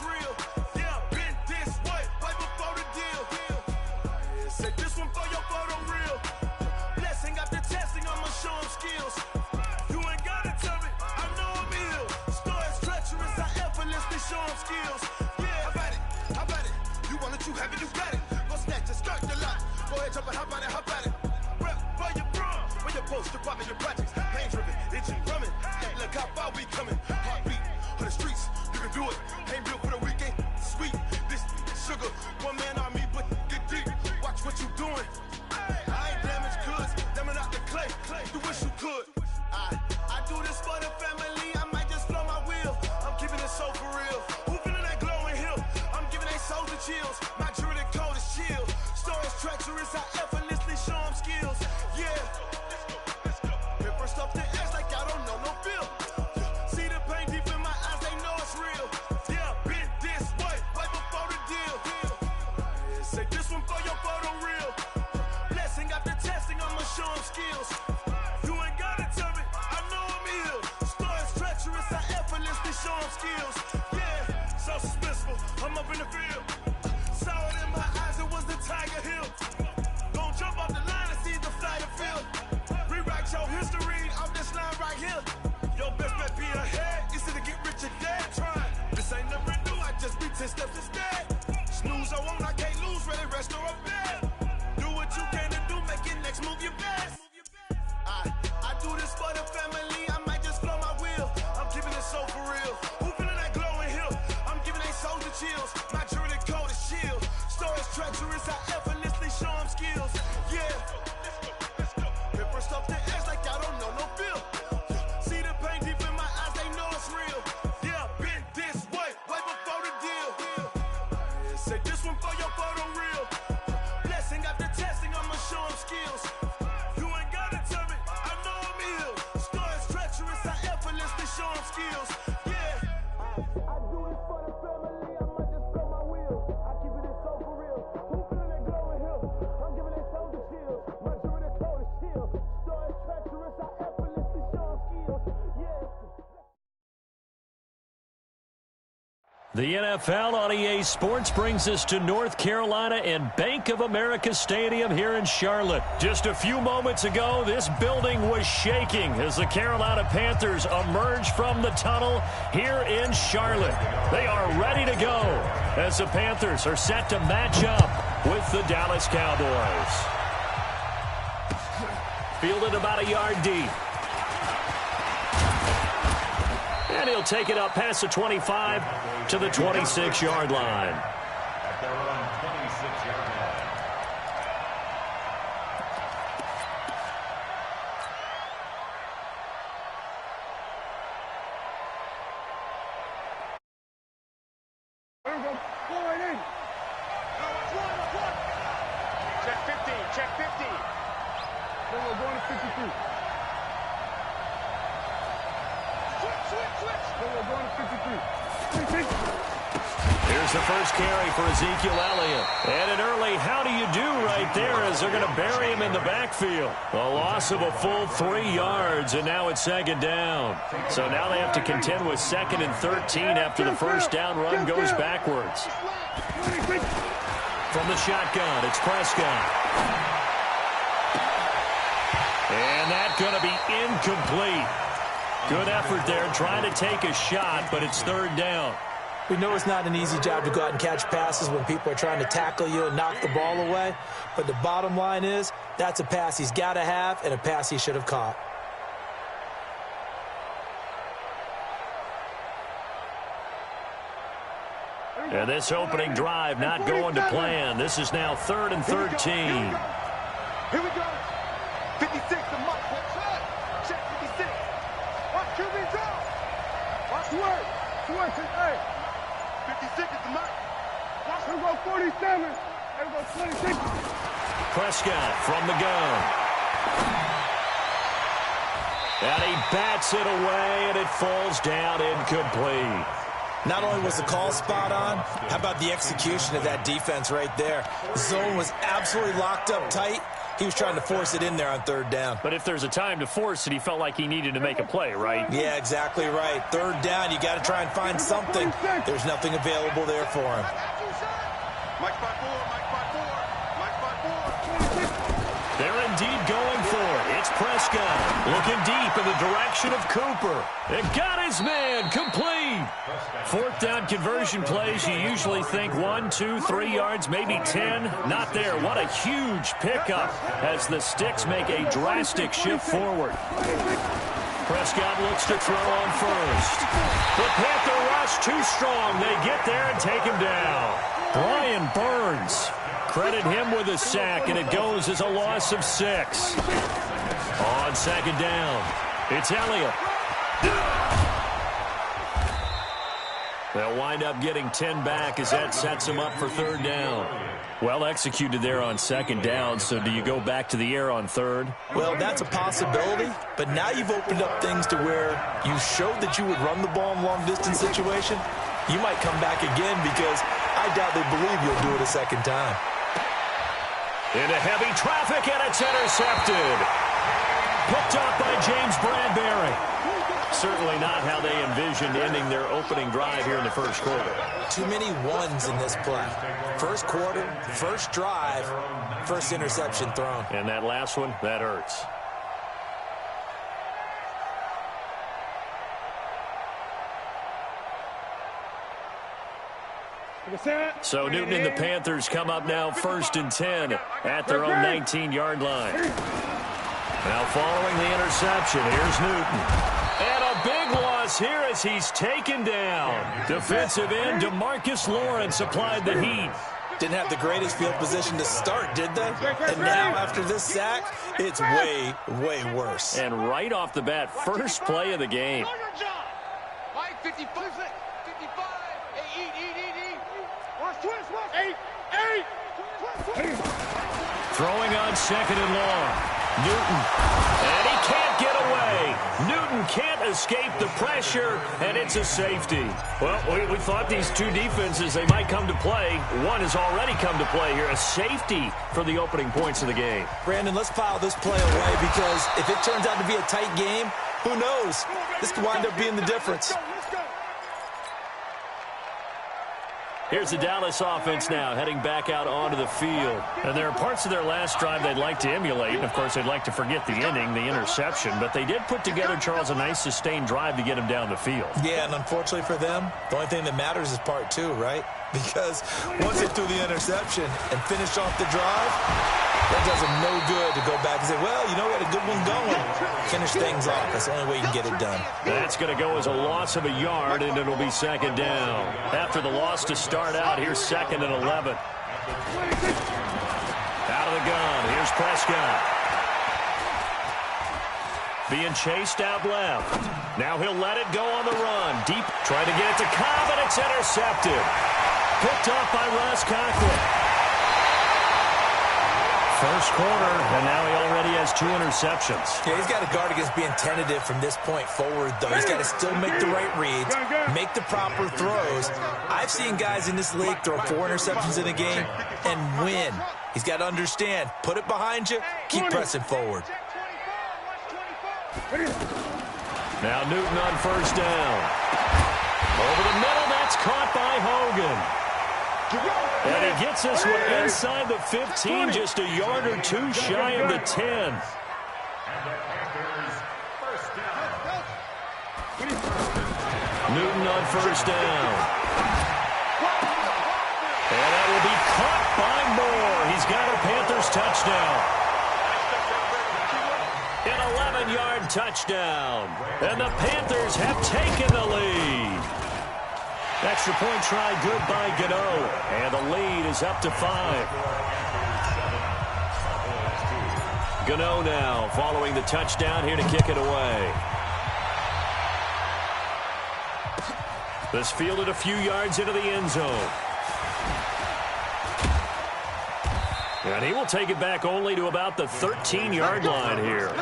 it's real. Yeah, been this way, way before the deal. Say this one for your photo reel. Blessing after testing, I'ma show them skills. You ain't gotta tell me, I know I'm ill. Stories treacherous, I effortlessly show them skills. Yeah, how about it? You want it, you have it, you got it. Go snatch it, skirt the lot. Go ahead, jump it, hop on it, hop at it. Rep for your bro, for your poster, popping your projects. Pain driven, engine drumming. Look how far we coming. Heartbeat on the streets, you can do it. Ain't built for the weekend. Sweet, this sugar. One man army, but get deep. Watch what you doing. I ain't damaged goods, damn it out the clay. You wish you could. I do this for the family. I might just flow my wheel. I'm keeping it so for real. Who feeling that glowing hill? I'm giving they souls the chills. My jewelry code is chill. Stories treacherous, I effortlessly show them skills. Yeah. Paper stuff the edge like I don't know no feel. See the pain deep in my eyes, they know it's real. Yeah, been this way, way before the deal. Say this one for your photo reel. Blessing after testing, I'ma show them skills. You ain't gotta tell me, I know I'm ill. Stories treacherous, I effortlessly show them skills. Yeah, so suspenseful, I'm up in the field. Saw it in my eyes, it was the Tiger Hill. Gon' jump off the line and see the flyer field. Rewrite your history off this line right here. Your best bet be ahead, easy to get rich or dead. Trying, this ain't never new, I just be 10 steps instead. Snooze I won't, I can't lose, ready, rest or a bed. Do what you can to do, make your next move your best. I do this for the family, I might just flow my wheel. I'm keeping it so for real. Who feeling that glowing hill? I'm giving they souls the chills. My jewelry code is chill. Stories treacherous, I effortlessly show them skills. Yeah. Paper stuff the edge like I don't know no feel. See the pain deep in my eyes, they know it's real. Yeah, been this way, way before the deal. Say this one for your photo reel. Blessing after testing, I'ma show them skills. You ain't gotta tell me, I know I'm ill. Stories treacherous, I effortlessly show them skills. Yeah. I do this for the family, I might just blow my wheel. I keep it so for real. Who feeling that glowing hill? I'm giving they souls the chills. My jewelry code is chill. Stories treacherous, I effortlessly show them skills. Yeah. The NFL on EA Sports brings us to North Carolina and Bank of America Stadium here in Charlotte. Just a few moments ago, this building was shaking as the Carolina Panthers emerged from the tunnel here in Charlotte. They are ready to go as the Panthers are set to match up with the Dallas Cowboys. Fielded about a yard deep. And he'll take it up past the 25 to the 26-yard line. At their own 26-yard line. Check 15, check 15. Then we're going to 52. Switch. Then we're going to 53. Here's the first carry for Ezekiel Elliott. And an early how do you do right there as they're going to bury him in the backfield. A loss of a full 3 yards, and now it's second down. So now they have to contend with 2nd and 13 after the first down run goes backwards. From the shotgun, it's Prescott. And that's going to be incomplete. Good effort there trying to take a shot, but it's third down. We know it's not an easy job to go out and catch passes when people are trying to tackle you and knock the ball away. But the bottom line is that's a pass he's got to have and a pass he should have caught. And this opening drive not going to plan. This is now 3rd and 13. Here we go. 56, the mark. Check 56. Watch QB go. Watch work. Hey, 56 is the mark. watch him go 47. There we go 26. Prescott from the gun. And he bats it away, and it falls down incomplete. Not only was the call spot on, how about the execution of that defense right there? The zone was absolutely locked up tight. He was trying to force it in there on third down. But if there's a time to force it, he felt like he needed to make a play, right? Yeah, exactly right. Third down, you got to try and find something. There's nothing available there for him. They're indeed going for it. It's Prescott looking deep in the direction of Cooper. It got his man complete. Fourth down conversion plays, you usually think 1, 2, 3 yards, maybe 10. Not there. What a huge pickup as the Sticks make a drastic shift forward. Prescott looks to throw on first. The Panther rush too strong. They get there and take him down. Brian Burns. Credit him with a sack, and it goes as a loss of 6. On second down, it's Elliott. They'll wind up getting 10 back as that sets them up for third down. Well executed there on second down, so do you go back to the air on third? Well, that's a possibility, but now you've opened up things to where you showed that you would run the ball in long-distance situation. You might come back again because I doubt they believe you'll do it a second time. Into heavy traffic, and it's intercepted. Picked off by James Bradbury. Certainly not how they envisioned ending their opening drive here in the first quarter. Too many ones in this play. First quarter, first drive, first interception thrown. And that last one, that hurts. So Newton and the Panthers come up now 1st and 10 at their own 19-yard line. Now following the interception, here's Newton. And a big loss here as he's taken down. Defensive end DeMarcus Lawrence applied the heat. Didn't have the greatest field position to start, did they? And now after this sack, it's way, way worse. And right off the bat, first play of the game. Throwing on second and long. Newton. And he can't get away. Newton can't escape the pressure, and it's a safety. Well, we thought these two defenses, they might come to play. One has already come to play here. A safety for the opening points of the game. Brandon, let's file this play away because if it turns out to be a tight game, who knows? This could wind up being the difference. Here's the Dallas offense now, heading back out onto the field. And there are parts of their last drive they'd like to emulate. And, of course, they'd like to forget the ending, the interception. But they did put together, Charles, a nice sustained drive to get him down the field. Yeah, and unfortunately for them, the only thing that matters is part 2, right? Because once they threw the interception and finished off the drive, that does them no good to go back and say, well, you know, we had a good one going. Finish things off. That's the only way you can get it done. That's going to go as a loss of a yard, and it'll be second down. After the loss to start out, here's 2nd and 11. Out of the gun, here's Prescott. Being chased out left. Now he'll let it go on the run. Deep, trying to get it to Cobb, and it's intercepted. Picked off by Ross Coughlin. First quarter, and now he already has 2 interceptions. Yeah, he's got to guard against being tentative from this point forward, though. He's got to still make the right reads, make the proper throws. I've seen guys in this league throw 4 interceptions in a game and win. He's got to understand, put it behind you, keep pressing forward. Now Newton on first down. Over the middle, that's caught by Hogan. And he gets this one inside the 15, just a yard or 2 shy of the 10. Newton on first down. And that will be caught by Moore. He's got a Panthers touchdown. An 11-yard touchdown. And the Panthers have taken the lead. Extra point try good by Gano. And the lead is up to 5. Gano now following the touchdown here to kick it away. This fielded a few yards into the end zone. And he will take it back only to about the 13-yard line here.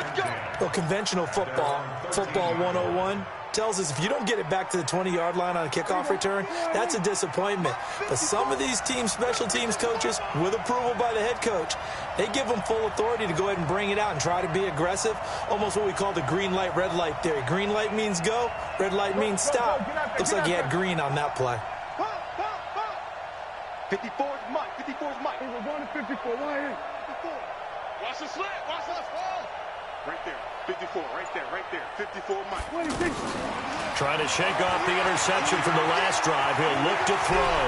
Well, conventional football, Football 101 tells us if you don't get it back to the 20-yard line on a kickoff return, that's a disappointment. But some of these teams, special teams coaches, with approval by the head coach, they give them full authority to go ahead and bring it out and try to be aggressive, almost what we call the green light, red light theory. Green light means go, red light means stop. Looks like he had green on that play. 54 is Mike. 54 is Mike. We're going to 54. Why is 54? Watch the slant. Watch the fall. Right there. 54. Right there. Right there. 54 Mike. 26. Trying to shake off the interception from the last drive. He'll look to throw.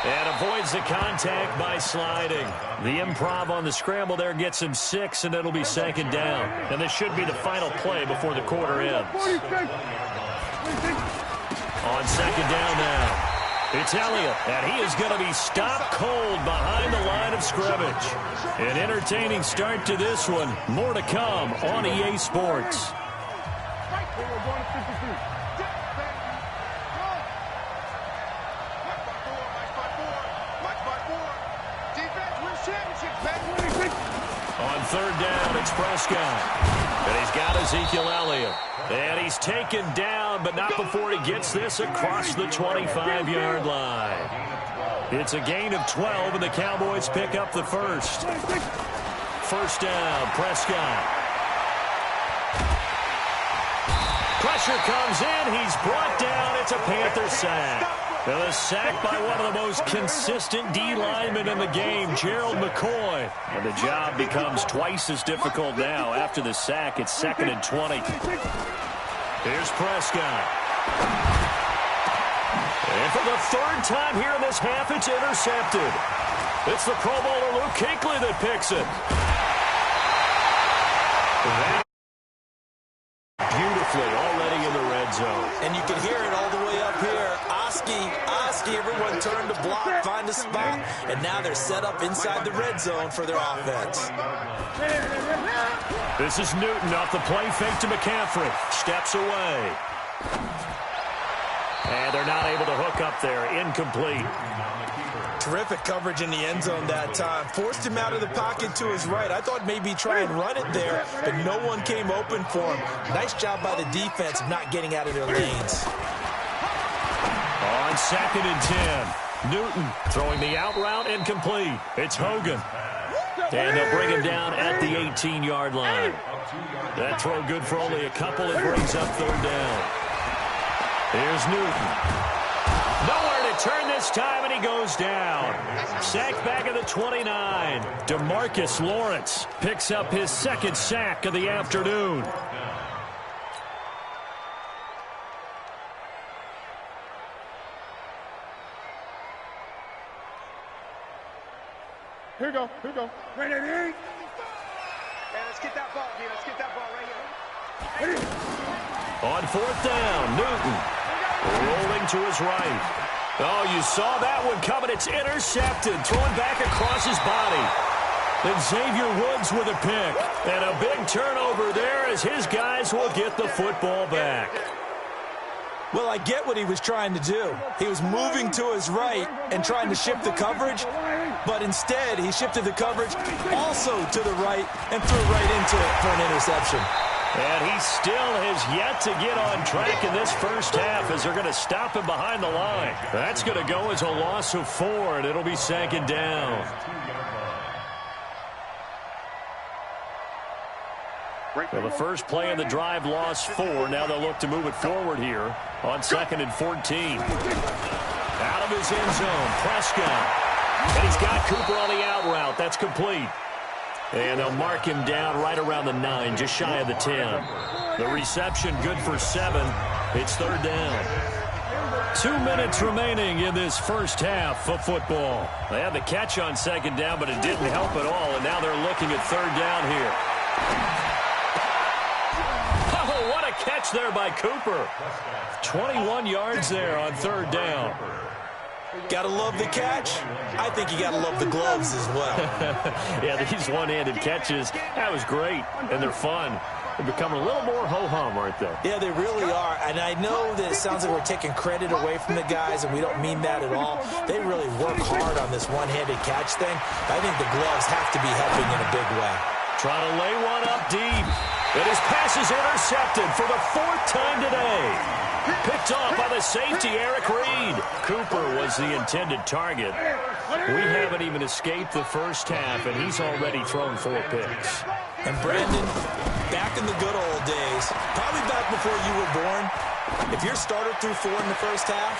And avoids the contact by sliding. The improv on the scramble there gets him 6, and it'll be second down. And this should be the final play before the quarter ends. 46. On second down now. It's Elliott, and he is going to be stopped cold behind the line of scrimmage. An entertaining start to this one. More to come on EA Sports. On third down, it's Prescott. And he's got Ezekiel Elliott. And he's taken down, but not before he gets this across the 25-yard line. It's a gain of 12, and the Cowboys pick up the first. First down, Prescott. Pressure comes in. He's brought down. It's a Panther sack. And a sack by one of the most consistent D linemen in the game, Gerald McCoy. And the job becomes twice as difficult now. After the sack, it's 2nd and 20. Here's Prescott. And for the third time here in this half, it's intercepted. It's the Pro Bowler Luke Kuechly that picks it. Beautifully already in the red zone. And you can hear it all the way up here. Oski, everyone turned to block, find a spot, and now they're set up inside the red zone for their offense. This is Newton off the play fake to McCaffrey. Steps away. And they're not able to hook up there. Incomplete. Terrific coverage in the end zone that time. Forced him out of the pocket to his right. I thought maybe try and run it there, but no one came open for him. Nice job by the defense of not getting out of their lanes. On 2nd and 10, Newton throwing the out route incomplete. It's Hogan. And they'll bring him down at the 18-yard line. That throw good for only a couple. It brings up third down. Here's Newton. Nowhere to turn this time, and he goes down. Sacked back at the 29. DeMarcus Lawrence picks up his second sack of the afternoon. Here we go. Here we go. Right in here. Hey, let's get that ball, D. Let's get that ball right here. On fourth down, Newton rolling to his right. Oh, you saw that one coming. It's intercepted. Thrown back across his body. And Xavier Woods with a pick. And a big turnover there as his guys will get the football back. Well, I get what he was trying to do. He was moving to his right and trying to shift the coverage, but instead he shifted the coverage also to the right and threw right into it for an interception. And he still has yet to get on track in this first half as they're going to stop him behind the line. That's going to go as a loss of 4, and it'll be second down. Well, the first play of the drive lost 4. Now they'll look to move it forward here on 2nd and 14. Out of his end zone, Prescott. And he's got Cooper on the out route. That's complete. And they'll mark him down right around the 9, just shy of the 10. The reception good for 7. It's third down. 2 minutes remaining in this first half of football. They had the catch on second down, but it didn't help at all. And now they're looking at third down here. Oh, what a catch there by Cooper. 21 yards there on third down. Gotta love the catch. I think you gotta love the gloves as well. Yeah, these one-handed catches, that was great, and they're fun. They're becoming a little more ho-hum, aren't they? Yeah, they really are. And I know that it sounds like we're taking credit away from the guys, and we don't mean that at all. They really work hard on this one-handed catch thing. I think the gloves have to be helping in a big way. Trying to lay one up deep. And his pass is intercepted for the 4th time today. Picked off by the safety, Eric Reed. Cooper was the intended target. We haven't even escaped the first half, and he's already thrown 4 picks. And Brandon, back in the good old days, probably back before you were born, if your starter threw 4 in the first half,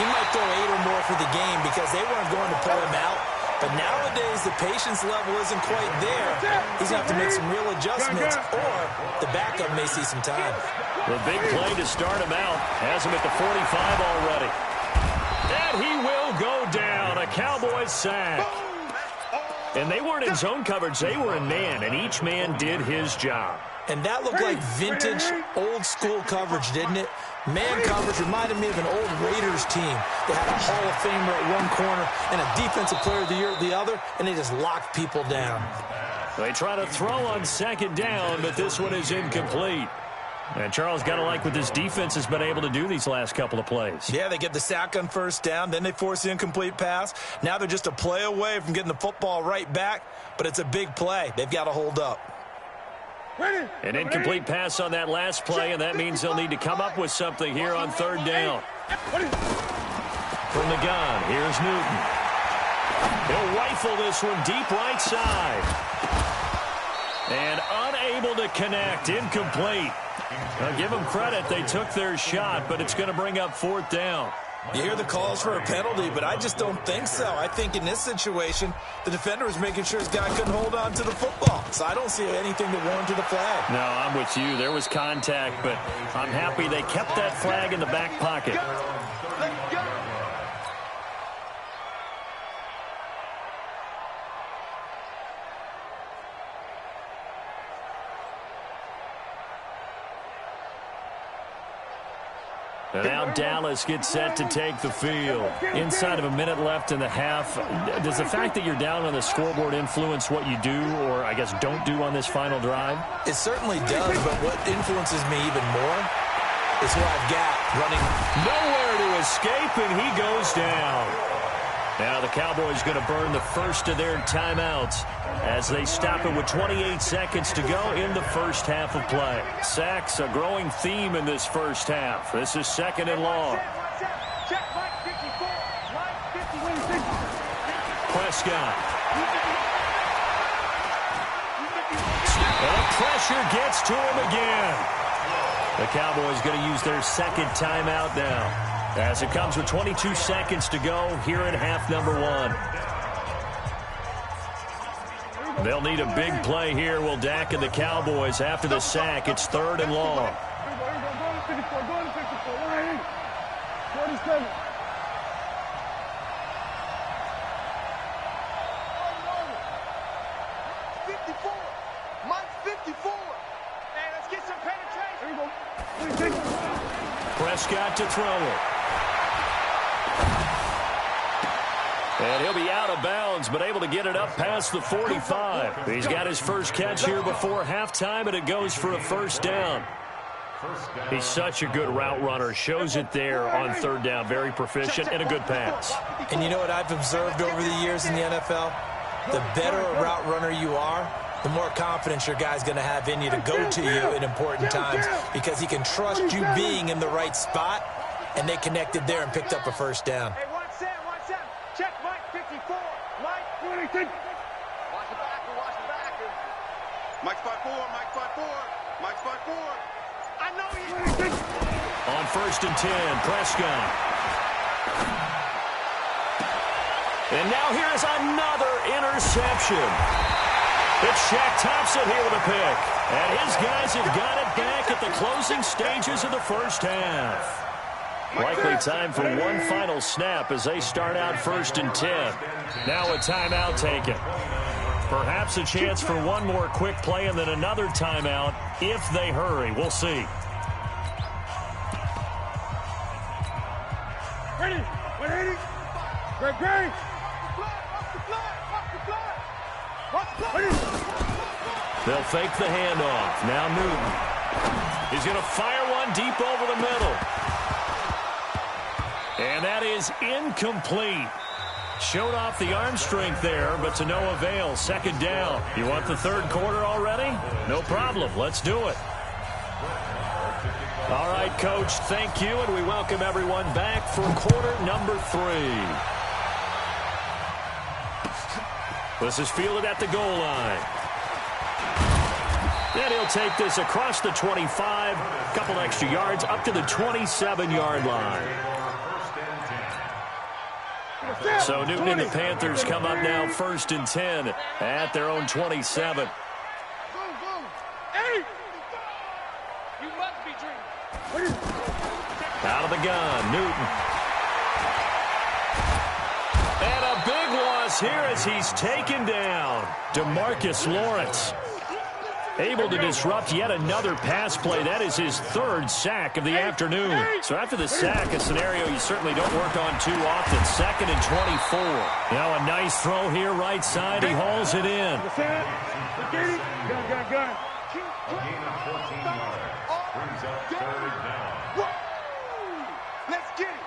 he might throw 8 or more for the game because they weren't going to pull him out. But nowadays, the patience level isn't quite there. He's going to have to make some real adjustments, or the backup may see some time. The big play to start him out has him at the 45 already. And he will go down. A Cowboys sack. And they weren't in zone coverage. They were in man, and each man did his job. And that looked like vintage, old-school coverage, didn't it? Man coverage reminded me of an old Raiders team. They had a Hall of Famer at one corner and a Defensive Player of the Year at the other, and they just locked people down. They try to throw on 2nd down, but this one is incomplete. And Charles, got to like what this defense has been able to do these last couple of plays. Yeah, they get the sack on 1st down, then they force the incomplete pass. Now they're just a play away from getting the football right back, but it's a big play. They've got to hold up. An incomplete pass on that last play, and that means they'll need to come up with something here on 3rd down. From the gun, here's Newton. He'll rifle this one deep right side. And unable to connect, incomplete. I'll give them credit. They took their shot, but it's going to bring up 4th down. You hear the calls for a penalty, but I just don't think so. I think in this situation, the defender was making sure his guy couldn't hold on to the football. So I don't see anything that warranted the flag. No, I'm with you. There was contact, but I'm happy they kept that flag in the back pocket. Let's go. And now Dallas gets set to take the field. Inside of a minute left in the half, does the fact that you're down on the scoreboard influence what you do, or I guess don't do on this final drive? It certainly does, but what influences me even more is who I've got running. Nowhere to escape, and he goes down. Now the Cowboys going to burn the first of their timeouts as they stop it with 28 seconds to go in the first half of play. Sacks, a growing theme in this first half. This is 2nd and long. Check, Mike 54. Mike 50. Prescott. And the pressure gets to him again. The Cowboys going to use their 2nd timeout now, as it comes with 22 seconds to go here in half number 1. They'll need a big play here, will Dak and the Cowboys after the sack. It's 3rd and long. 54. Mike 54. Hey, let's get some penetration. Prescott to throw it. And he'll be out of bounds, but able to get it up past the 45. He's got his first catch here before halftime, and it goes for a 1st down. He's such a good route runner. Shows it there on 3rd down. Very proficient and a good pass. And you know what I've observed over the years in the NFL? The better a route runner you are, the more confidence your guy's going to have in you to go to you in important times, because he can trust you being in the right spot, and they connected there and picked up a 1st down. Hey, 1-7. Check Mike 54. Mike 26. Watch the backer. Mike 5-4. Mike 5-4. I know you. On 1st and 10, Prescott. And now here's another interception. It's Shaq Thompson here with a pick. And his guys have got it back at the closing stages of the first half. Likely time for one final snap as they start out 1st and 10. Now a timeout taken. Perhaps a chance for one more quick play and then another timeout if they hurry. We'll see. Ready. 180. Great. They'll fake the handoff. Now Newton. He's going to fire one deep over the middle. And that is incomplete. Showed off the arm strength there, but to no avail. Second down. You want the third quarter already? No problem. Let's do it. All right, Coach, thank you, and we welcome everyone back for quarter number 3. This is fielded at the goal line. And he'll take this across the 25, a couple extra yards, up to the 27-yard line. So Newton and the Panthers come up now 1st and 10 at their own 27. Out of the gun, Newton. And a big loss here as he's taken down. DeMarcus Lawrence able to disrupt yet another pass play. That is his 3rd sack of the afternoon. So after the sack, a scenario you certainly don't work on too often. 2nd and 24. Now a nice throw here right side. He hauls it in. Brings up 3rd down. Let's get it.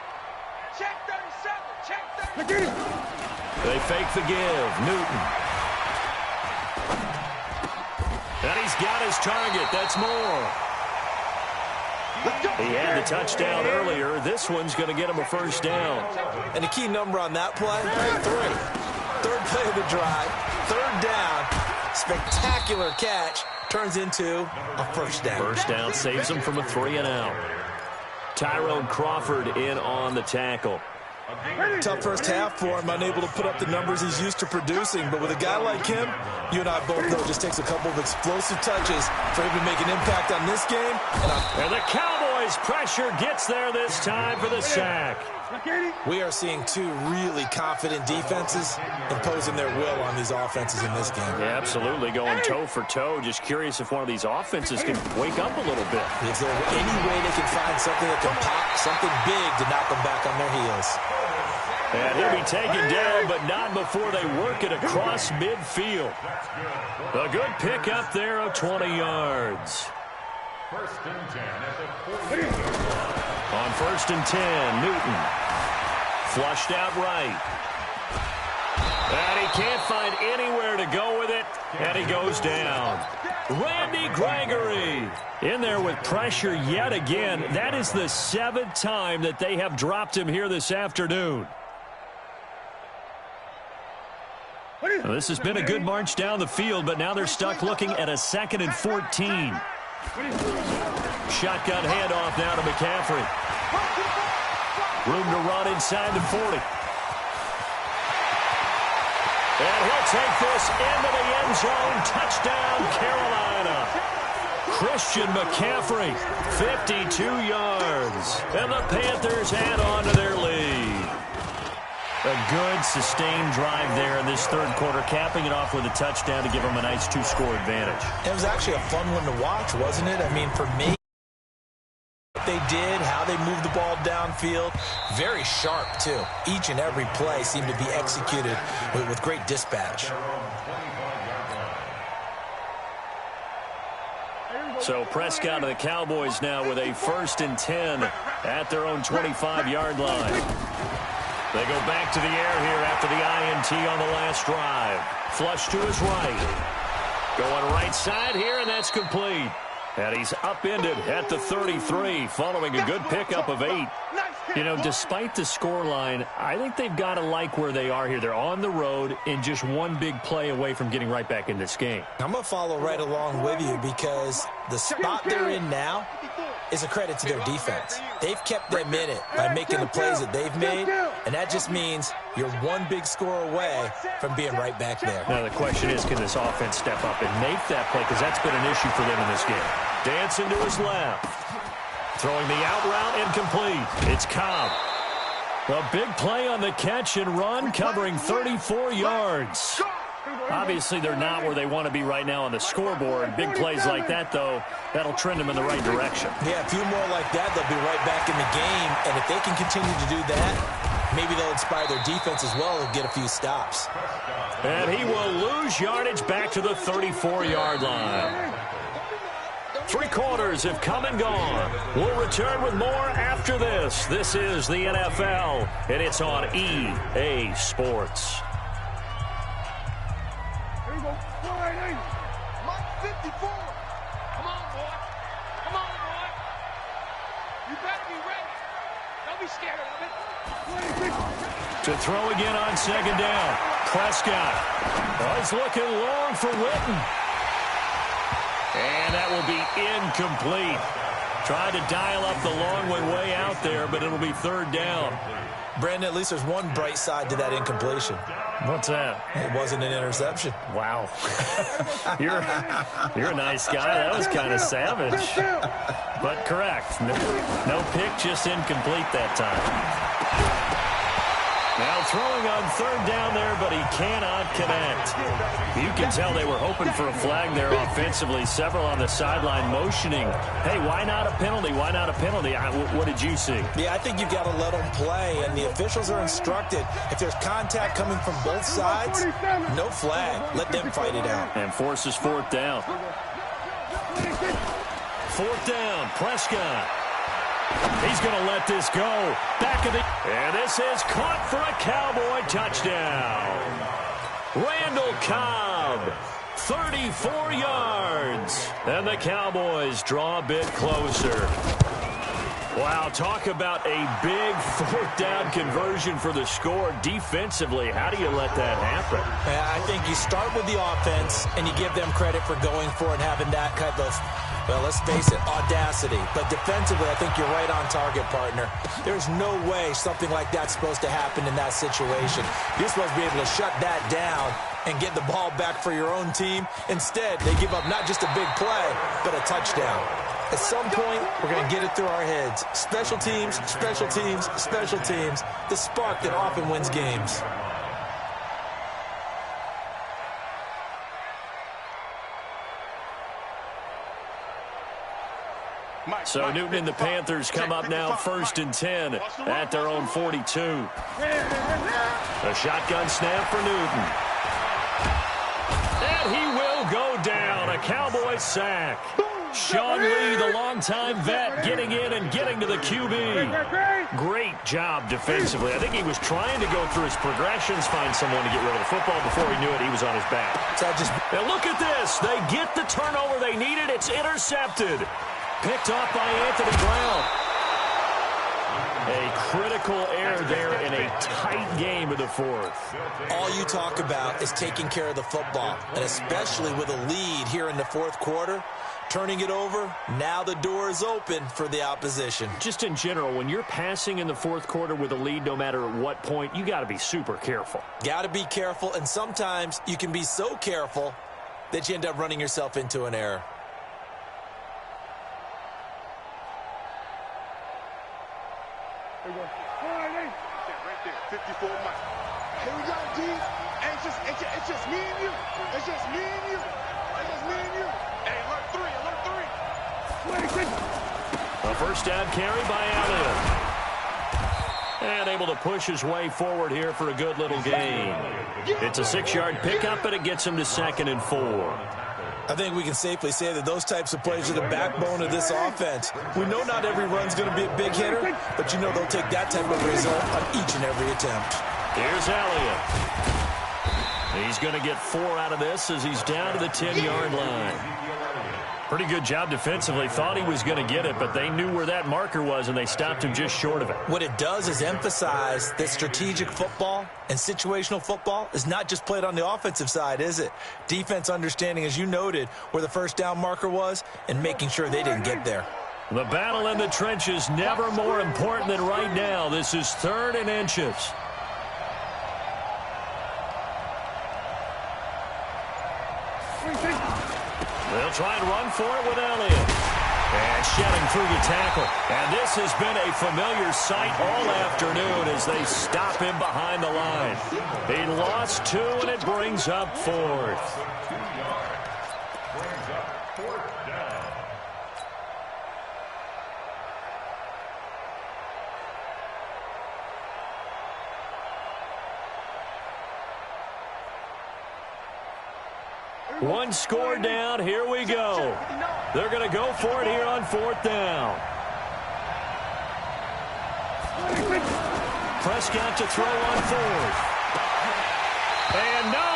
Check 37. Check 37. They fake the give. Newton. And he's got his target. That's more. He had the touchdown earlier. This one's going to get him a 1st down. And the key number on that play, 3. 3rd play of the drive, 3rd down, spectacular catch, turns into a 1st down. 1st down saves him from a 3 and out. Tyrone Crawford in on the tackle. Tough first half for him, unable to put up the numbers he's used to producing. But with a guy like him, you and I both know it just takes a couple of explosive touches for him to make an impact on this game. And the Cowboys' pressure gets there this time for the sack. We are seeing 2 really confident defenses imposing their will on these offenses in this game. Yeah, absolutely, going toe for toe. Just curious if one of these offenses can wake up a little bit. Is there any way they can find something that can pop, something big to knock them back on their heels? And he'll be taken down, but not before they work it across midfield. A good pick up there of 20 yards. 1st and 10 at the 40. On 1st and 10, Newton. Flushed out right. And he can't find anywhere to go with it, and he goes down. Randy Gregory in there with pressure yet again. That is the 7th time that they have dropped him here this afternoon. Well, this has been a good march down the field, but now they're stuck looking at a 2nd and 14. Shotgun handoff now to McCaffrey. Room to run inside the 40. And he'll take this into the end zone. Touchdown, Carolina. Christian McCaffrey, 52 yards. And the Panthers add on to their lead. A good, sustained drive there in this 3rd quarter, capping it off with a touchdown to give them a nice 2-score advantage. It was actually a fun one to watch, wasn't it? I mean, for me, what they did, how they moved the ball downfield, very sharp, too. Each and every play seemed to be executed with great dispatch. So Prescott and the Cowboys now with a 1st and 10 at their own 25-yard line. They go back to the air here after the INT on the last drive. Flush to his right. Going right side here, and that's complete. And he's upended at the 33, following a good pickup of 8. You know, despite the scoreline, I think they've got to like where they are here. They're on the road and just one big play away from getting right back in this game. I'm going to follow right along with you because the spot they're in now is a credit to their defense. They've kept them in it by making the plays that they've made, and that just means you're one big score away from being right back there. Now the question is, can this offense step up and make that play? Because that's been an issue for them in this game. Dancing to his left. Throwing the out route incomplete. It's Cobb. A big play on the catch and run, covering 34 yards. Obviously, they're not where they want to be right now on the scoreboard. Big plays like that, though, that'll trend them in the right direction. Yeah, a few more like that, they'll be right back in the game. And if they can continue to do that, maybe they'll inspire their defense as well and get a few stops. And he will lose yardage back to the 34-yard line. Three quarters have come and gone. We'll return with more after this. This is the NFL, and it's on EA Sports. Here we go. Mike 54. Come on, boy. Come on, boy. You better be ready. Don't be scared of it. To throw again on second down. Prescott. Oh, he's looking long for Witten. And that will be incomplete. Tried to dial up the long one way out there, but it'll be third down. Brandon, at least there's one bright side to that incompletion. What's that? It wasn't an interception. Wow. You're a nice guy. That was kind of savage. But correct. No pick, just incomplete that time. Now throwing on third down there, but he cannot connect. You can tell they were hoping for a flag there offensively. Several on the sideline motioning. Hey, why not a penalty? Why not a penalty? What did you see? Yeah, I think you've got to let them play, and the officials are instructed. If there's contact coming from both sides, no flag. Let them fight it out. And forces fourth down. Fourth down, Prescott. He's going to let this go. Back of the... And this is caught for a Cowboy touchdown. Randall Cobb, 34 yards. And the Cowboys draw a bit closer. Wow, talk about a big fourth down conversion for the score. Defensively, how do you let that happen? I think you start with the offense, and you give them credit for going for it and having that kind of... Well, let's face it, audacity. But defensively, I think you're right on target, partner. There's no way something like that's supposed to happen in that situation. You're supposed to be able to shut that down and get the ball back for your own team. Instead, they give up not just a big play, but a touchdown. At some point, we're going to get it through our heads. Special teams, special teams, special teams. The spark that often wins games. So Newton and the Panthers come up now 1st and 10 at their own 42. A shotgun snap for Newton. And he will go down. A Cowboy sack. Sean Lee, the longtime vet, getting in and getting to the QB. Great job defensively. I think he was trying to go through his progressions, find someone to get rid of the football. Before he knew it, he was on his back. And look at this. They get the turnover they needed. It's intercepted. Picked off by Anthony Brown. A critical error there in a tight game of the fourth. All you talk about is taking care of the football, and especially with a lead here in the fourth quarter, turning it over, now the door is open for the opposition. Just in general, when you're passing in the fourth quarter with a lead, no matter at what point, you got to be super careful. Got to be careful, and sometimes you can be so careful that you end up running yourself into an error. Right there, 54 Mike. Here we go, D. It's just me and you. It's just me and you. It's just me and you. Hey, alert 3, alert 3. A first down carry by Elliott. And able to push his way forward here for a good little gain. It's a 6-yard pickup, and it gets him to 2nd and 4. I think we can safely say that those types of plays are the backbone of this offense. We know not every run's going to be a big hitter, but you know they'll take that type of result on each and every attempt. Here's Elliott. He's going to get 4 out of this as he's down to the 10-yard line. Pretty good job defensively. Thought he was going to get it, but they knew where that marker was, and they stopped him just short of it. What it does is emphasize that strategic football and situational football is not just played on the offensive side, is it? Defense understanding, as you noted, where the first down marker was and making sure they didn't get there. The battle in the trenches never more important than right now. This is 3rd and inches. They'll try and run for it with Elliott. And shedding through the tackle. And this has been a familiar sight all afternoon as they stop him behind the line. He lost 2, and it brings up 4th. Here One score down. Here we go. They're going to go for it here on 4th down. Prescott to throw on 4th. And no,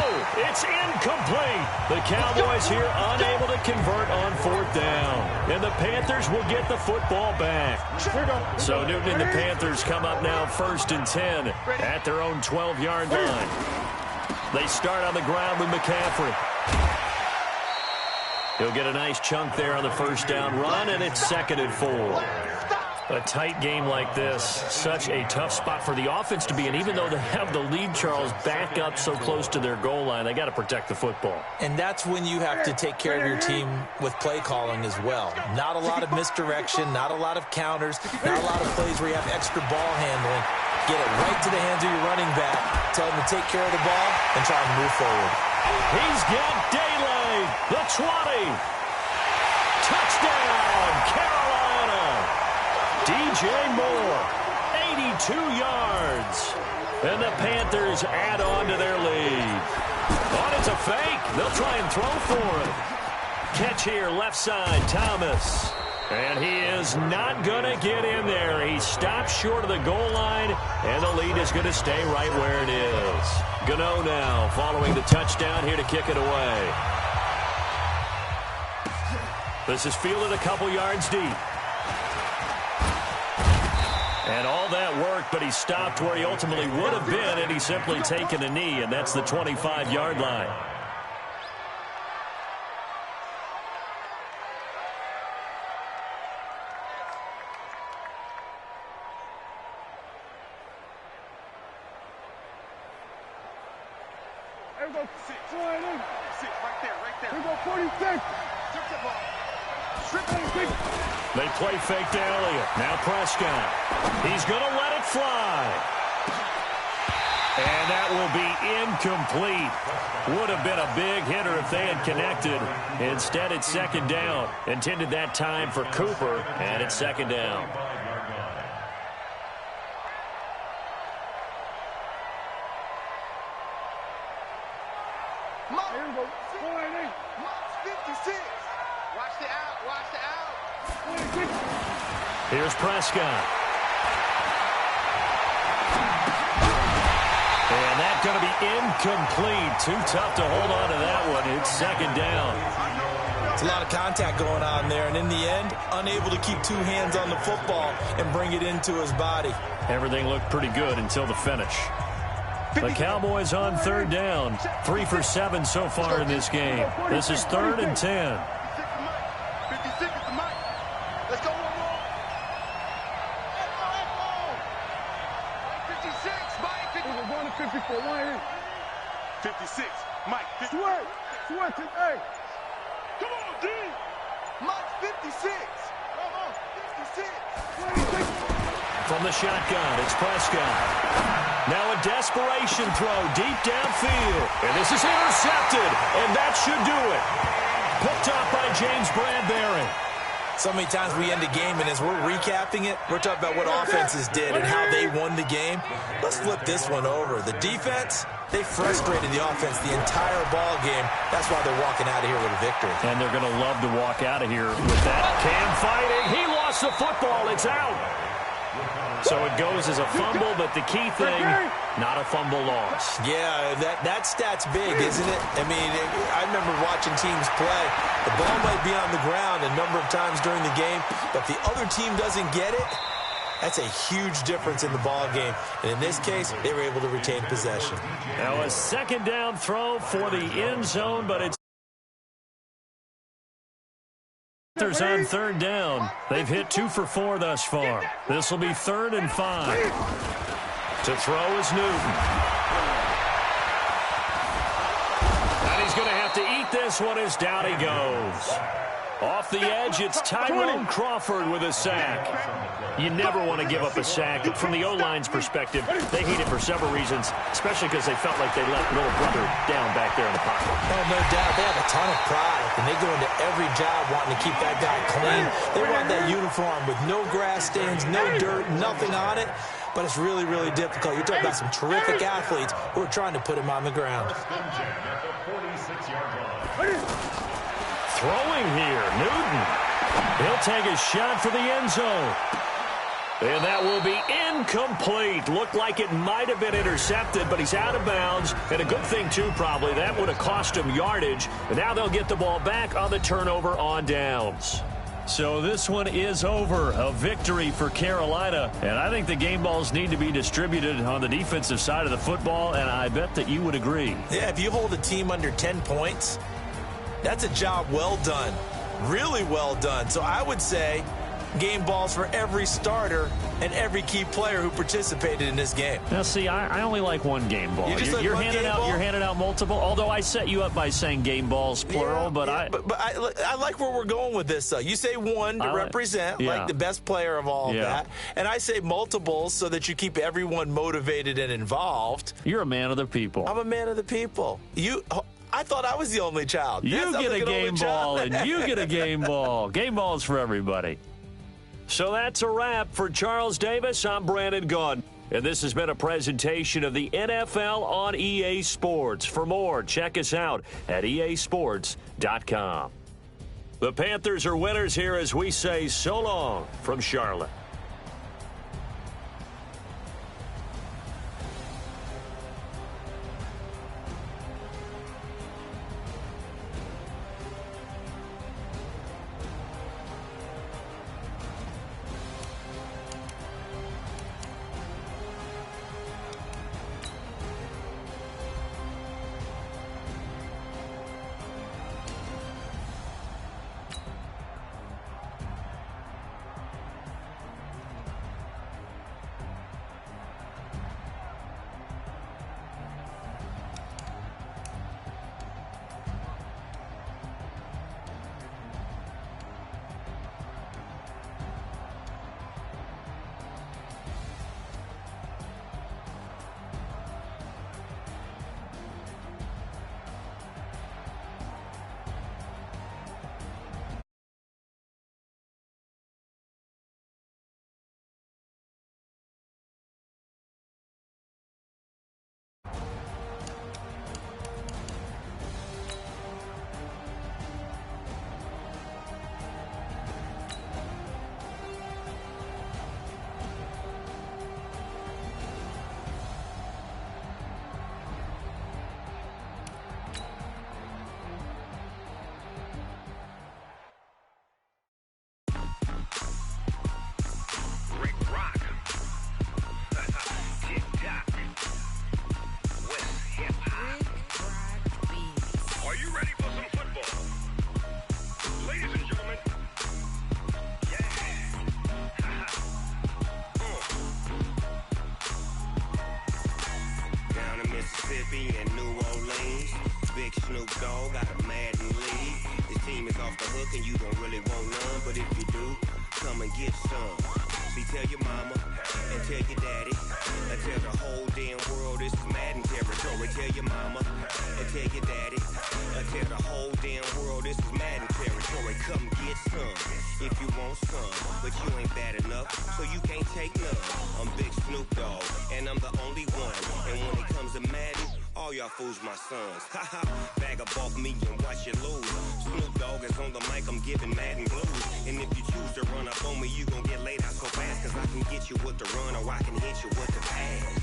it's incomplete. The Cowboys here unable to convert on 4th down. And the Panthers will get the football back. So Newton and the Panthers come up now 1st and 10 at their own 12-yard line. They start on the ground with McCaffrey. He'll get a nice chunk there on the 1st down run, and it's 2nd and 4. A tight game like this, such a tough spot for the offense to be in. Even though they have the lead, Charles, back up so close to their goal line, they got to protect the football. And that's when you have to take care of your team with play calling as well. Not a lot of misdirection, not a lot of counters, not a lot of plays where you have extra ball handling. Get it right to the hands of your running back, tell him to take care of the ball, and try and move forward. He's got daylight. The 20. Touchdown, Carolina. DJ Moore, 82 yards. And the Panthers add on to their lead. Oh, it's a fake. They'll try and throw for it. Catch here, left side, Thomas. And he is not going to get in there. He stops short of the goal line, and the lead is going to stay right where it is. Gano now following the touchdown here to kick it away. This is fielded a couple yards deep. And all that worked, but he stopped where he ultimately would have been, and he's simply taken a knee, and that's the 25-yard line. Here we go. 6. Right there. Here we go, 46. They play fake to Elliott. Now Prescott. He's going to let it fly. And that will be incomplete. Would have been a big hitter if they had connected. Instead, it's 2nd down. Intended that time for Cooper, and it's 2nd down. Here we go. 56. Watch the out. 26. Here's Prescott. And that's going to be incomplete. Too tough to hold on to that one. It's 2nd down. It's a lot of contact going on there, and in the end, unable to keep 2 hands on the football and bring it into his body. Everything looked pretty good until the finish. The Cowboys on 3rd down. 3 for 7 so far in this game. This is 3rd and 10. 56 is the mic. Let's go one more. 56, Mike. We're going to 54. 56, Mike. Sweat. Hey. Come on, D. Mike, 56. Come on, 56. 26. From the shotgun, it's Prescott. Now a desperation throw deep downfield. And this is intercepted. And that should do it. Picked up by James Bradbury. So many times we end a game, and as we're recapping it, we're talking about what offenses did and how they won the game. Let's flip this one over. The defense, they frustrated the offense the entire ball game. That's why they're walking out of here with a victory. And they're going to love to walk out of here with that. Cam fighting. He lost the football. It's out. So it goes as a fumble, but the key thing, not a fumble loss. Yeah, that stat's big, isn't it? I mean, I remember watching teams play. The ball might be on the ground a number of times during the game, but if the other team doesn't get it, that's a huge difference in the ball game. And in this case, they were able to retain possession. Now a 2nd down throw for the end zone, but it's on 3rd down. They've hit 2 for 4 thus far. This will be 3rd and 5. To throw is Newton. And he's going to have to eat this one as down he goes. Off the edge, it's Tyrone Crawford with a sack. You never want to give up a sack. From the O-line's perspective, they hate it for several reasons, especially because they felt like they let little brother down back there in the pocket. Oh, no doubt. They have a ton of pride, and they go into every job wanting to keep that guy clean. They want that uniform with no grass stains, no dirt, nothing on it. But it's really, really difficult. You're talking about some terrific athletes who are trying to put him on the ground. 46-yard line. Throwing here, Newton. He'll take a shot for the end zone. And that will be incomplete. Looked like it might have been intercepted, but he's out of bounds. And a good thing, too, probably. That would have cost him yardage. And now they'll get the ball back on the turnover on downs. So this one is over. A victory for Carolina. And I think the game balls need to be distributed on the defensive side of the football, and I bet that you would agree. Yeah, if you hold a team under 10 points, that's a job well done. Really well done. So I would say game balls for every starter and every key player who participated in this game. Now, see, I only like one game ball. You're handing out multiple. Although I set you up by saying game balls plural, but I like where we're going with this. Though you say one to represent like the best player of all of that, and I say multiples so that you keep everyone motivated and involved. You're a man of the people. I'm a man of the people. I thought I was the only child. You get a game ball, and you get a game ball. Game balls for everybody. So that's a wrap for Charles Davis. I'm Brandon Gunn. And this has been a presentation of the NFL on EA Sports. For more, check us out at easports.com. The Panthers are winners here as we say so long from Charlotte. Mississippi and New Orleans. Big Snoop Dogg got a Madden league. This team is off the hook and you don't really want none, but if you do, come and get some. See, tell your mama and tell your daddy and tell the whole damn world this is Madden territory. Tell your mama and tell your daddy and tell the whole damn world this is Madden territory. Come get some if you want some, but you ain't bad enough, so you can't take none. I'm Big Snoop Dogg and I'm the only one, and when it comes to Madden, all y'all fools my sons. Haha, bag up off me and watch you lose. Snoop Dogg is on the mic, I'm giving Madden blues. And if you choose to run up on me, you gon' get laid out so fast, cause I can get you with the run or I can hit you with the pass.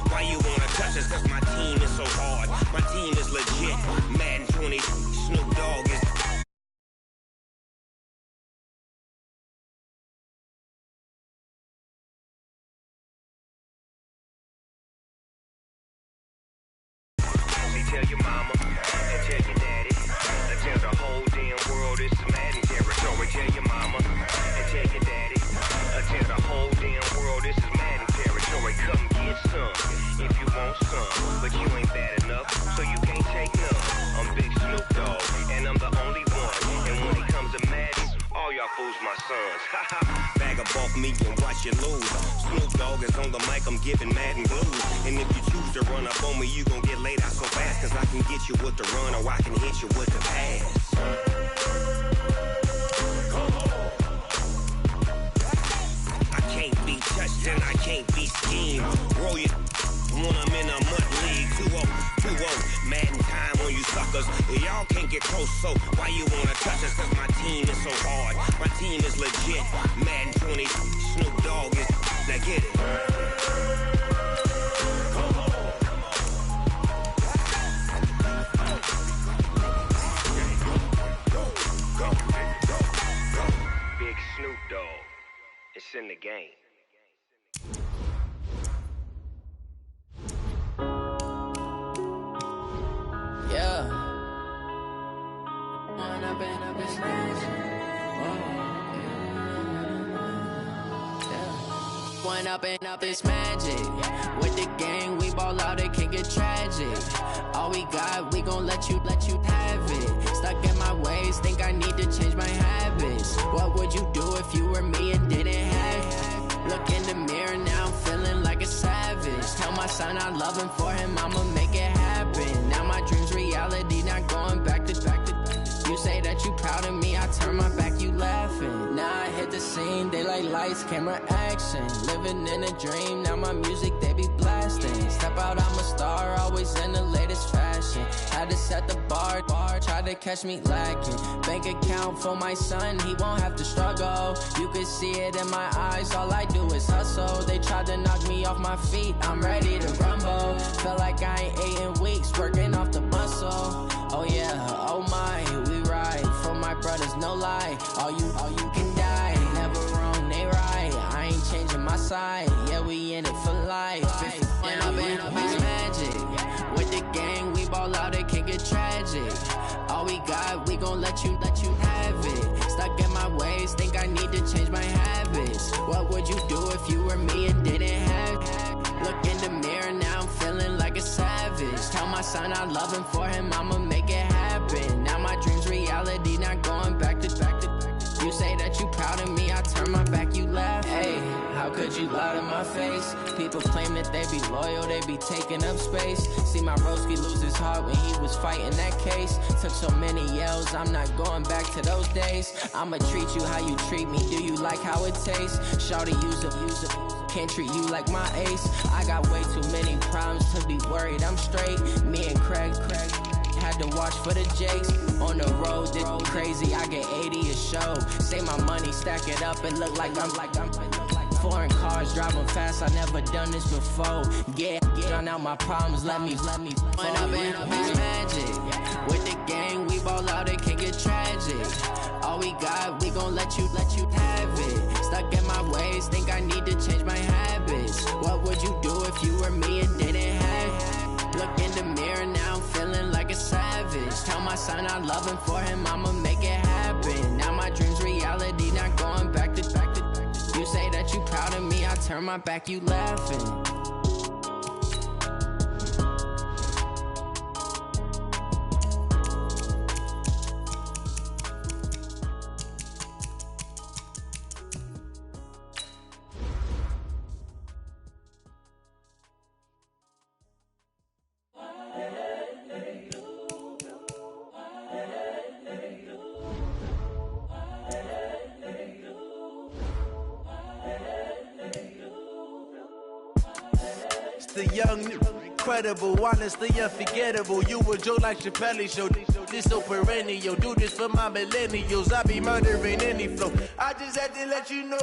Why you wanna touch us? Cause my team is so hard. My team is legit. Madden 20, Snoop Dogg is... Tell your mama and tell your daddy and tell the whole damn world this is Madden territory. Tell your mama and tell your daddy and tell the whole damn world this is Madden territory. Come get some if you want some, but you ain't bad enough, so you can't take none. I'm Big Snoop Dogg and I'm the only one, and when it comes to Madden, all y'all fools my sons. Bag up off me and watch you lose. Snoop Dogg dog is on the mic, I'm giving Madden blues. And if you choose to run up on me, you gon' get laid out so fast. Cause I can get you with the run or I can hit you with the pass. I can't be touched and I can't be schemed. Roll you when I'm in a mud league. 2-0, 2-0, Madden time on you suckers. Y'all can't get close, so why you wanna touch us? Cause my team is so hard, my team is legit. Madden 20, Snoop Dogg is, now get it. Big Snoop Dogg, it's in the game. Yeah. One up and up is magic. With the gang, we ball out, it can get tragic. All we got, we gon' let you have it. Stuck in my ways, think I need to change my habits. What would you do if you were me and didn't have it? Look in the mirror, now I'm feeling like a savage. Tell my son I love him, for him I'ma make it happen. Now my dream's reality, not going back to. You say that you proud of me, I turn my back, you laughing. Now I hit the scene, they like lights, camera, action. Living in a dream, now my music, they be blasting. Step out, I'm a star, always in the latest fashion. Had to set the bar, try to catch me lacking. Bank account for my son, he won't have to struggle. You can see it in my eyes, all I do is hustle. They tried to knock me off my feet, I'm ready to rumble. Felt like I ain't ate in weeks, working off the muscle. Oh yeah, oh my, we ride for my brothers, no lie. All you can die, never wrong, they right. I ain't changing my side, yeah, we in it for life. And I've been up is magic. With the gang, we ball out, it can get tragic. All we got, we gon' let you have it. Stuck in my ways, think I need to change my habits. What would you do if you were me and didn't have it? Look in the mirror, now I'm feeling like a savage. Tell my son I love him, for him I'ma make it happen. Now my dream's reality, not going back to. You say that you proud of me, I turn my back, you laugh. Hey, how could you lie to my face? People claim that they be loyal, they be taking up space. See my broski lose his heart when he was fighting that case. Took so many yells, I'm not going back to those days. I'ma treat you how you treat me, do you like how it tastes? Shawty, use it. Can't treat you like my ace. I got way too many problems to be worried, I'm straight. Me and Craig had to watch for the Jakes. On the road, this crazy, I get 80 a show. Say my money, stack it up, and look like I'm foreign cars, driving fast, I never done this before. Yeah, drown out my problems, let me One up and up is magic. With the gang, we ball out, it can get tragic. All we got, we gon' let you have it. Stuck in my ways, think I need to change my habits. What would you do if you were me and didn't have it? Look in the mirror, now I'm feeling like a savage. Tell my son I love him, for him I'ma make it happen. Now my dream's reality, not going back to. You say that you proud of me, I turn my back, you laughing. The young, incredible, honestly unforgettable. You a joke like Chappelle show. This so perennial. Do this for my millennials. I be murdering any flow. I just had to let you know.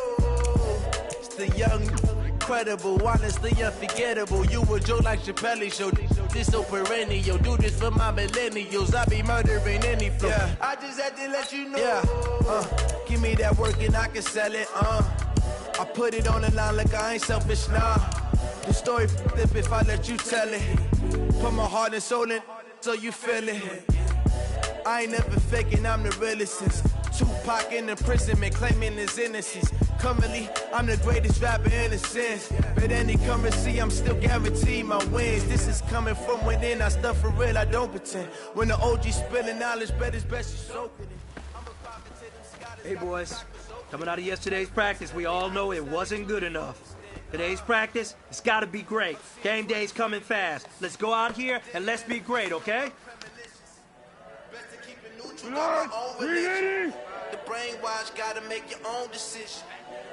It's the young, incredible, honestly unforgettable. You a joke like Chappelle show. This so perennial. Do this for my millennials. I be murdering any flow. Yeah. I just had to let you know. Yeah. Give me that work and I can sell it. I put it on the line like I ain't selfish, nah. The story flip if I let you tell it. Put my heart and soul in so you feel it. I ain't never faking, I'm the realest since Tupac in imprisonment, claiming his innocence. Currently, I'm the greatest rapper in a sense. But any currency, I'm still guaranteed my wins. This is coming from within, I stuff for real, I don't pretend. When the OG spilling knowledge, bet it's best you soak in it. Hey boys, coming out of yesterday's practice, we all know it wasn't good enough. Today's practice, it's got to be great. Game day's coming fast. Let's go out here and let's be great, okay? Ready? The brainwash gotta make your own decision.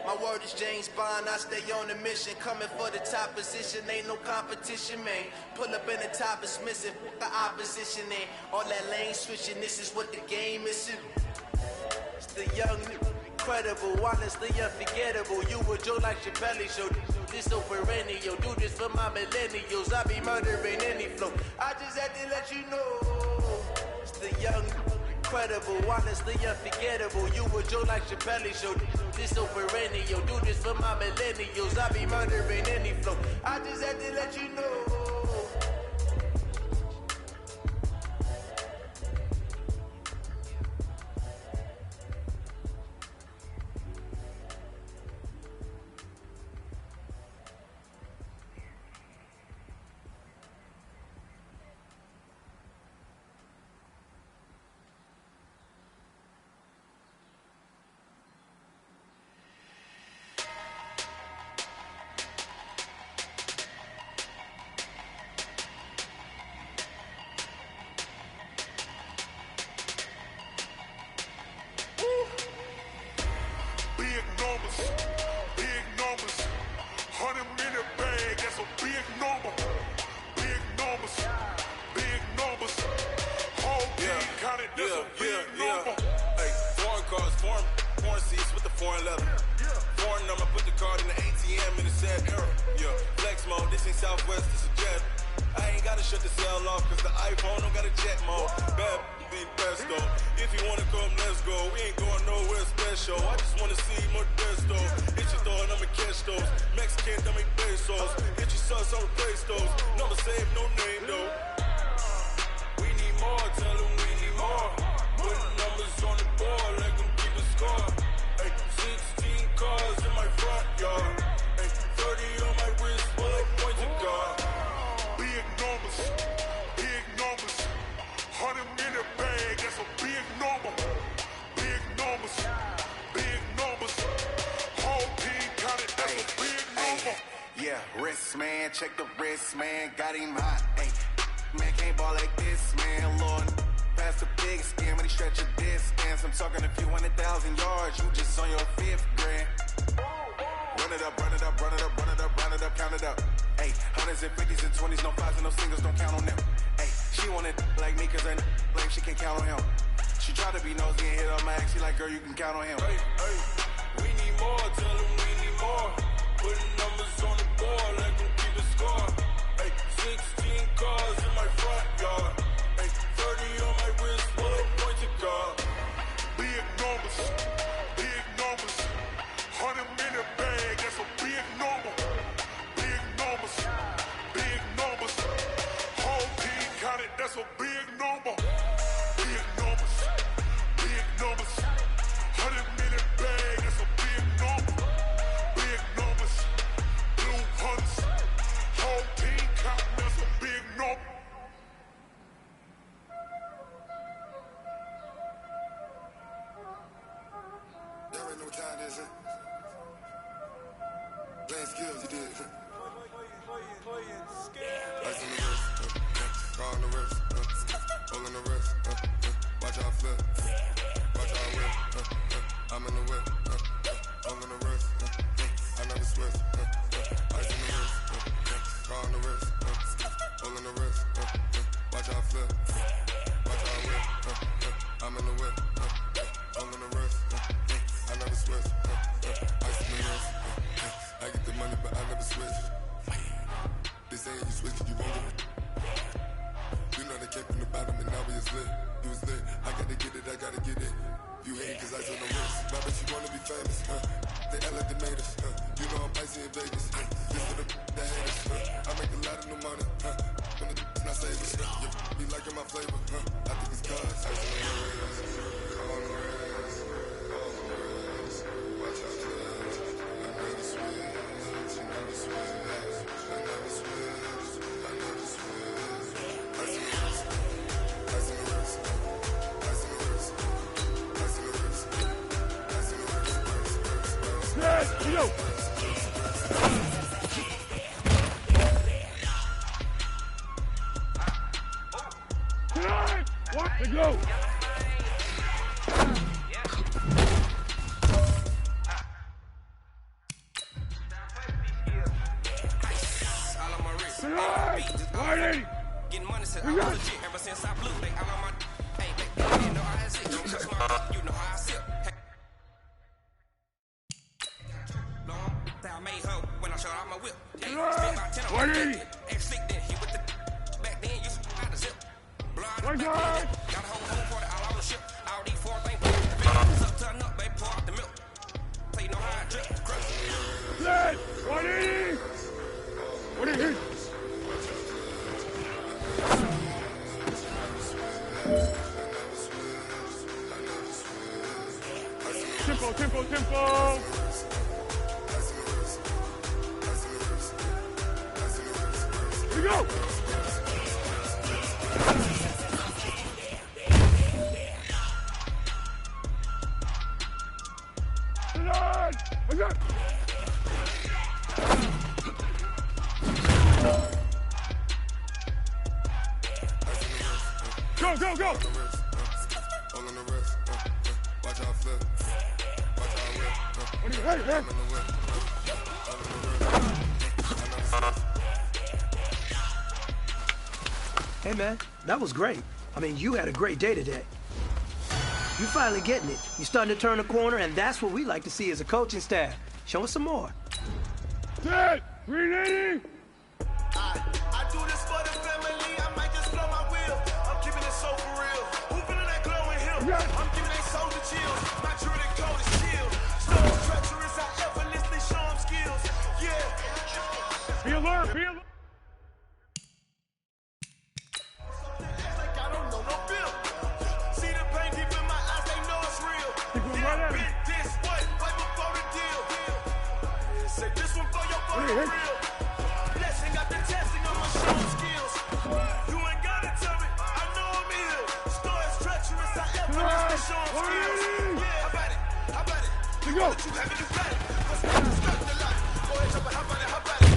My word is James Bond, I stay on the mission. Coming for the top position, ain't no competition, man. Pull up in the top is missing, the opposition ain't. All that lane switching, this is what the game is. It's the young, incredible, honestly unforgettable. You a Joe like Chappelle show. This so perennial, do this for my millennials. I be murdering any flow. I just had to let you know. It's the young, incredible, honestly unforgettable. You a Joe like Chappelle show. This so perennial, do this for my millennials. I be murdering any flow. I just had to let you know. Check the wrist, man, got him hot. Ay, man, can't ball like this, man. Lord, pass the big skin when he stretch a distance. I'm talking a few 100,000 yards. You just on your 5th grand. Run it up, run it up, run it up, run it up, run it up, count it up. Ay, hundreds and 50s and 20s, no 5s and no singles, don't count on them. Ay, she want it like me, cause I like she can't count on him. She try to be nosy and hit up my ex. She like, girl, you can count on him. Hey, hey, we need more, tell them we need more. Putting numbers on the board like them keep a score. Hey, 16 cars in my front yard. Hey, 30 on my wrist, bullet pointed guard. Big numbers, 100 minute bag, that's a big number. Big numbers, whole team got it, that's a big number. Big numbers, 100 minute bag, that's a big number. Big numbers, blue hunts, whole team count, that's a big number. There ain't no time, is it? Playing skills, you did. Ice in the wrist, car on the wrist, hole in the wrist, watch out flip, watch out whip, I'm in the whip, hole in the wrist, I never switch, ice in the wrist, car on the wrist, hole in the wrist, watch out flip, watch out whip, I'm in the whip, hole in the wrist, I never switch, ice in the wrist, I get the money but I never switch. They saying you switch, you won't get it. You know they came from the bottom and now we is lit. You was lit, I gotta get it, I gotta get it. You hate cause ice on the wrist. Now bet you wanna be famous, They act like they made us, You know I'm icy in Vegas, This for the haters, I make a lot of new money, When the not savers, You be liking my flavor, I think it's cause ice on the wrist, on the wrist, on the wrist. Watch out for this, I never switch, I never switch. Let's go! Go! Getting money since I was legit. Ever since I blew, they all on my. Hey, they didn't know I had sick. Don't touch my. You know how I sip. I made her when I showed out my whip. Spent about 10 on my ex-slick, then he with the. Back then, you had a zip. Blood, got a whole party all on the ship. All these four things. It's up, turn up, baby, pour out the milk. So you know how I drip. Set! 180! 180! Tempo, tempo, tempo! Here we go! Go, go, go! All on the wrist, watch how I flip, watch how I whip, Hey, hey! Hey, man, that was great. I mean, you had a great day today. You finally getting it. You're starting to turn the corner, and that's what we like to see as a coaching staff. Show us some more. Set! 380! I do this for the family. I might just blow my wheel. I'm keeping it so for real. Who feeling that glowing hill? I'm giving they soldier chills. My Druidic code is chill. So treacherous, I effortlessly show them skills. Yeah. Be alert, be alert! Like I don't know no bill. See the pain deep in my eyes, they know it's real. Yeah, been this way, right before the deal. Say this one for your photo real. Blessing got the testing on my show skills. You ain't gotta tell me, I know I'm ill. Story's treacherous, I effortlessly show them skills. Yeah, how about it? How about it? You go. That you have it, you got it. Cause I'm stuck in life. Go ahead, jump it, how about it? How about it?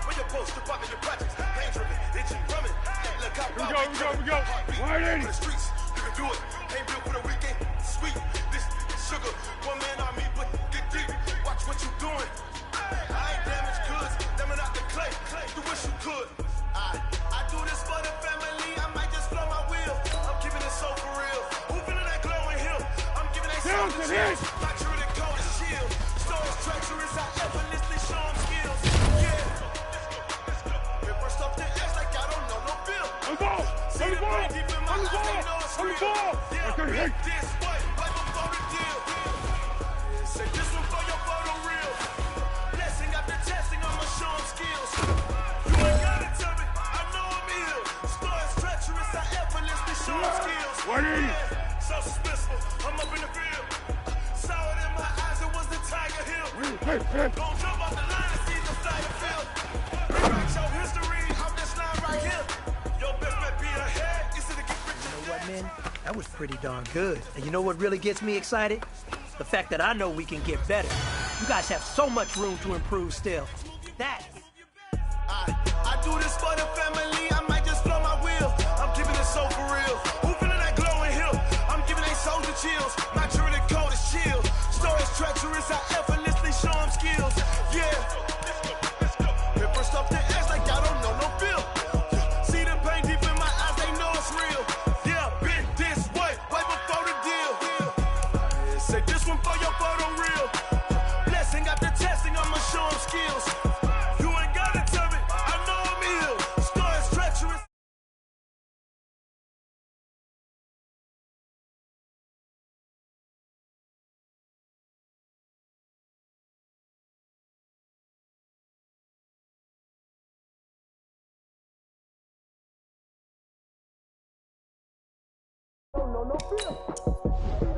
Where you post to pop in your projects? Pain driven, itching, drumming. Look how we go. 180. The streets, you can do it. Ain't built for the weekend. Sweet, this sugar. One man on me, but get deep. Watch what you doing. I ain't damaged goods. Damn it out the clay. You wish you could. I do this for the family. I might just blow my wheel. I'm keeping it so for real. Who feeling that glowing hill? I'm giving they sound the chills. My Druidic code is chill. Stories treacherous. I effortlessly show them skills. Yeah. Paper stuff the edge like I don't know no bill. See the pain deep in my eyes, they know it's real. Yeah, big this way, right before the deal. Say this one for your photo reel. Blessing after testing, I'ma show them skills. You ain't gotta tell me, I know I'm ill. Stories treacherous, I effortlessly show them skills. Yeah, so suspenseful, I'm up in the field. Saw it in my eyes, it was the Tiger Hill. Don't jump off the line and see the side of field. Rewrite your history, I'm this line right here. Your best bet be ahead, it's in the get rich. You know what, man? That was pretty darn good. And you know what really gets me excited? The fact that I know we can get better. You guys have so much room to improve still. That. I do this for the family. I might just blow my wheel. I'm keeping it so for real. Who feeling that glowing hill? I'm giving they soldier chills. My Druidic code is chill. Stories treacherous. I effortlessly show them skills. Yeah. Paper stuff the edge like I don't know no bill. See the pain deep in my eyes, they know it's real. Yeah, been this way, right before the deal. Say this one for your photo reel. Blessing got the testing, I'ma show them skills. You ain't gotta tell me, I know I'm ill. Stories treacherous. No bill.